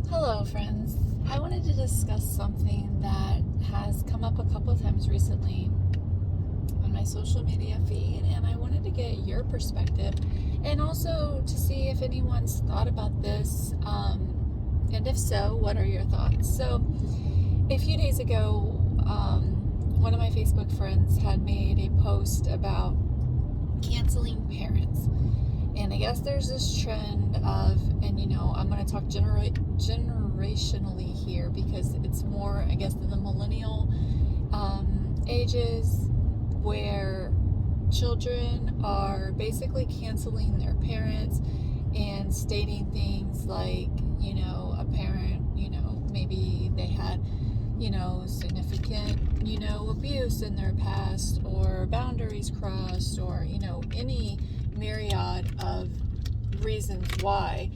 Hello, friends. I wanted to discuss something that has come up a couple of times recently on my social media feed, and I wanted to get your perspective and also to see if anyone's thought about this, and if so, what are your thoughts? So, a few days ago, one of my Facebook friends had made a post about canceling parents. And I guess there's this trend of, and I'm going to talk generationally here because it's more, I guess, than the millennial ages where children are basically canceling their parents and stating things like, a parent, maybe they had, significant, abuse in their past or boundaries crossed or, any myriad of reasons why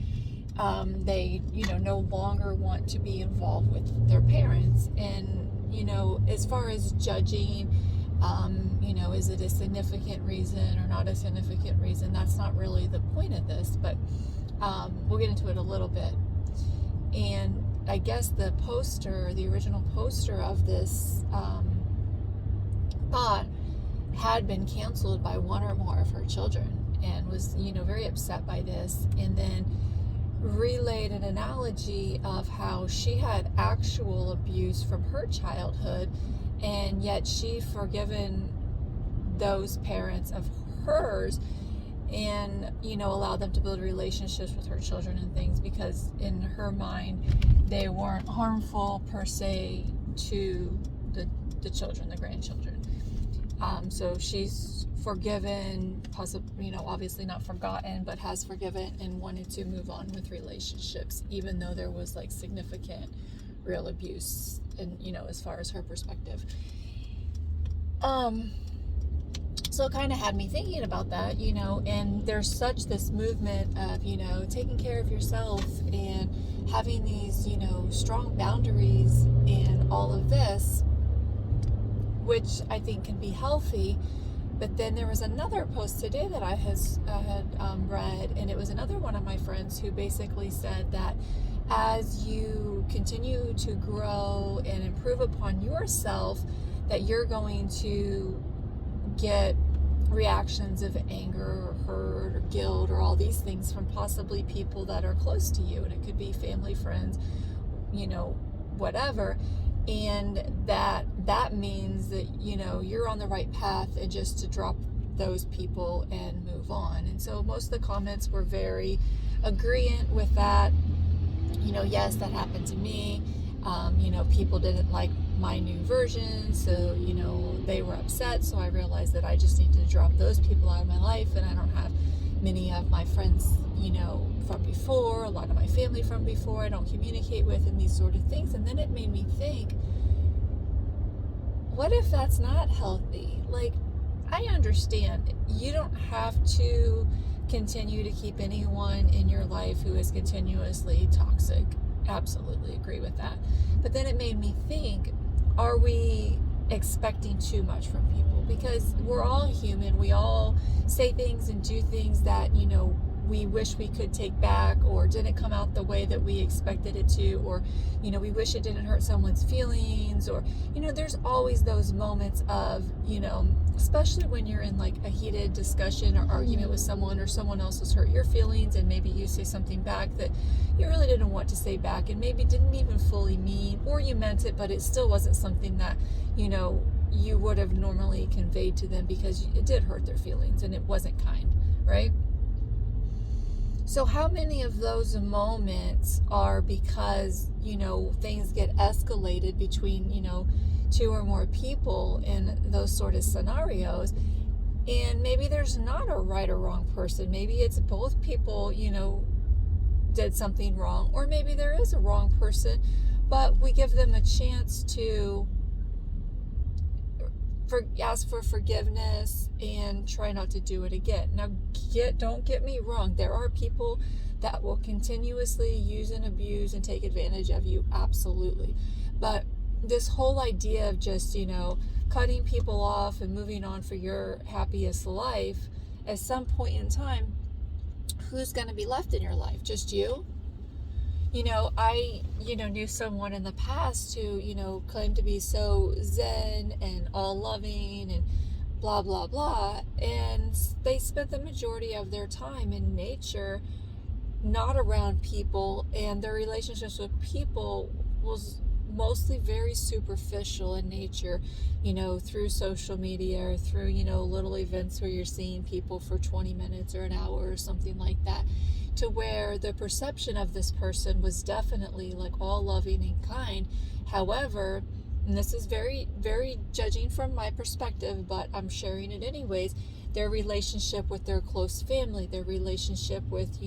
they no longer want to be involved with their parents. And as far as judging, is it a significant reason or not a significant reason, that's not really the point of this, but we'll get into it a little bit. And I guess the original poster of this thought had been canceled by one or more of her children and was, very upset by this, and then relayed an analogy of how she had actual abuse from her childhood, and yet she forgiven those parents of hers and, allowed them to build relationships with her children and things because in her mind they weren't harmful per se to the children, the grandchildren. So she's forgiven, possibly, obviously not forgotten, but has forgiven and wanted to move on with relationships, even though there was like significant real abuse and, as far as her perspective. So it kind of had me thinking about that, and there's such this movement of, taking care of yourself and having these, strong boundaries and all of this, which I think can be healthy. But then there was another post today that I had read, and it was another one of my friends who basically said that as you continue to grow and improve upon yourself, that you're going to get reactions of anger or hurt or guilt or all these things from possibly people that are close to you, and it could be family, friends, whatever. And that means that you're on the right path, and just to drop those people and move on. And so most of the comments were very agreeant with that. Yes, that happened to me. People didn't like my new version, so they were upset, so I realized that I just need to drop those people out of my life, and I don't have many of my friends from before, a lot of my family from before I don't communicate with, and these sort of things. And then it made me think, what if that's not healthy? Like, I understand you don't have to continue to keep anyone in your life who is continuously toxic. Absolutely agree with that. But then it made me think, are we expecting too much from people? Because we're all human. We all say things and do things that, we wish we could take back, or didn't come out the way that we expected it to, or, we wish it didn't hurt someone's feelings, or, there's always those moments of, especially when you're in like a heated discussion or argument with someone, or someone else has hurt your feelings, and maybe you say something back that you really didn't want to say back, and maybe didn't even fully mean, or you meant it, but it still wasn't something that, you would have normally conveyed to them because it did hurt their feelings and it wasn't kind, right? So how many of those moments are because, things get escalated between, two or more people in those sort of scenarios, and maybe there's not a right or wrong person. Maybe it's both people, did something wrong, or maybe there is a wrong person, but we give them a chance to ask for forgiveness and try not to do it again. Now, don't get me wrong. There are people that will continuously use and abuse and take advantage of you. Absolutely. But this whole idea of just, cutting people off and moving on for your happiest life, at some point in time, who's going to be left in your life? Just you? I knew someone in the past who, claimed to be so zen and all loving and blah, blah, blah. And they spent the majority of their time in nature, not around people, and their relationships with people was mostly very superficial in nature, through social media or through, little events where you're seeing people for 20 minutes or an hour or something like that, to where the perception of this person was definitely like all loving and kind. However, and this is very, very judging from my perspective, but I'm sharing it anyways, their relationship with their close family, their relationship with,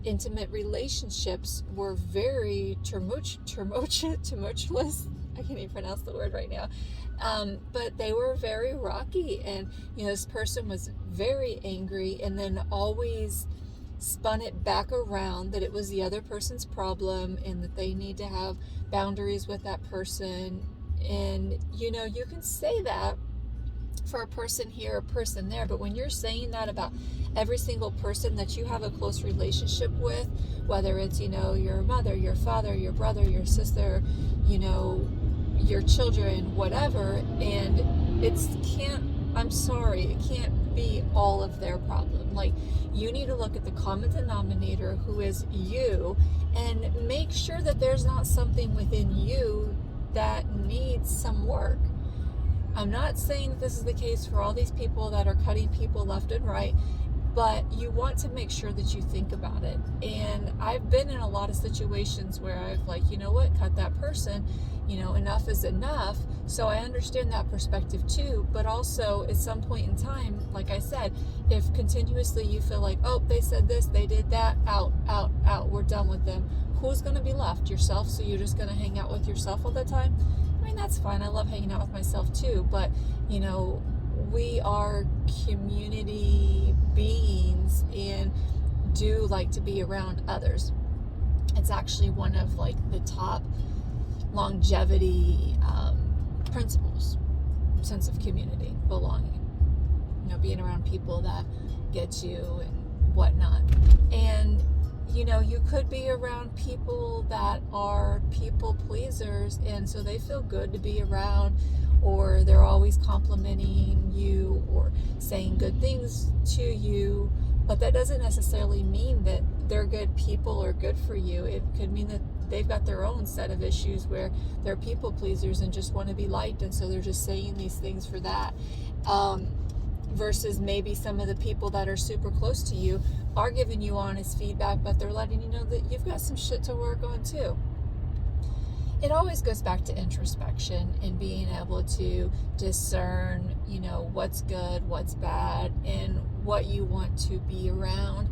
intimate relationships were very tumultuous. I can't even pronounce the word right now. But they were very rocky, and this person was very angry, and then always spun it back around that it was the other person's problem and that they need to have boundaries with that person. And you can say that for a person here, a person there, but when you're saying that about every single person that you have a close relationship with, whether it's your mother, your father, your brother, your sister, your children, whatever, and I'm sorry, it can't be all of their problem. Like, you need to look at the common denominator, who is you, and make sure that there's not something within you that needs some work. I'm not saying that this is the case for all these people that are cutting people left and right, but you want to make sure that you think about it. And I've been in a lot of situations where I've cut that person, enough is enough. So I understand that perspective too, but also at some point in time, like I said, if continuously you feel like, oh, they said this, they did that, out, we're done with them, who's going to be left? Yourself. So you're just going to hang out with yourself all the time? I mean, that's fine. I love hanging out with myself too, but we are community beings and do like to be around others. It's actually one of the top longevity principles, sense of community, belonging, being around people that get you and whatnot. And you could be around people that are people pleasers, and so they feel good to be around, or they're always complimenting you or saying good things to you, but that doesn't necessarily mean that they're good people or good for you. It could mean that they've got their own set of issues where they're people pleasers and just want to be liked, and so they're just saying these things for that. Versus maybe some of the people that are super close to you are giving you honest feedback, but they're letting you know that you've got some shit to work on too. It always goes back to introspection and being able to discern, what's good, what's bad, and what you want to be around.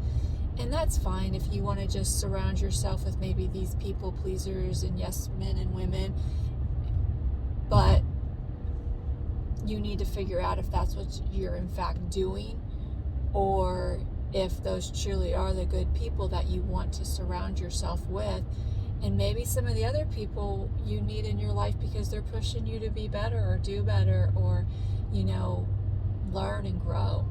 And that's fine if you want to just surround yourself with maybe these people pleasers and yes men and women, but you need to figure out if that's what you're in fact doing, or if those truly are the good people that you want to surround yourself with. And maybe some of the other people you need in your life because they're pushing you to be better or do better or, learn and grow.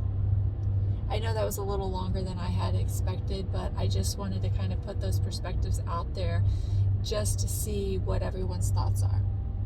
I know that was a little longer than I had expected, but I just wanted to kind of put those perspectives out there just to see what everyone's thoughts are.